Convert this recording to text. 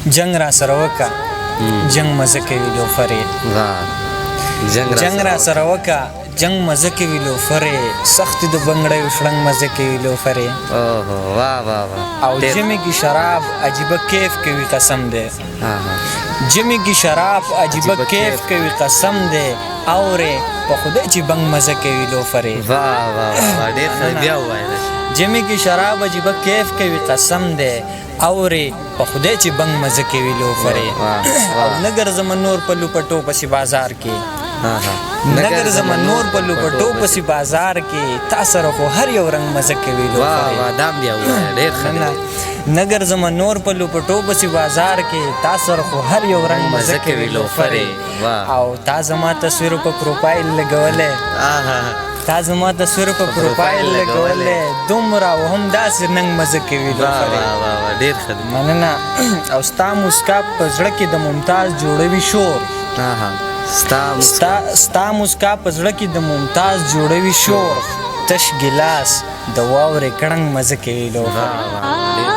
جنگ را سره وکه جنگ مزه کوي لوفرې جنگ را سره وکه جنگ مزه کوي لوفرې سختې د بنګړیو شړنګ مزه کوي لوفرې او جمعې کې شراب عجیبه کیف کوي قسم دی جمعې کې شراب عجیبه کیف کوي قسم دی اورې په خدای چې بنګ مزه کوي لوفرې جمعې کې شراب عجیبه کیف کوي قسم دی اورې په خدای چې بنګ مزه کوي لوفرې او نه ګرځم نور په لوپټو پسې بازار کې نه ګرځم نور په لوپټو پسې بازار کې تا سره خو هر یو رنګ مزه کوي لوفرې نه ګرځم نور په لوپټو پسې بازار کې تا سره خو هر یو رنګ مزه کوي لوفرې او تا زما تصویر په پروفایل لګولې تا زما تصویر په پروفایل لګولې دومره او هم داسې ننګ مزه کوي لوفرې مننه او ستا مسکا په زړه کې د ممتاز جوړوي شور ستا مسکا په زړه کې د ممتاز جوړوي شور تش ګلاس د واورې کړنګ مزه کوي لوفرې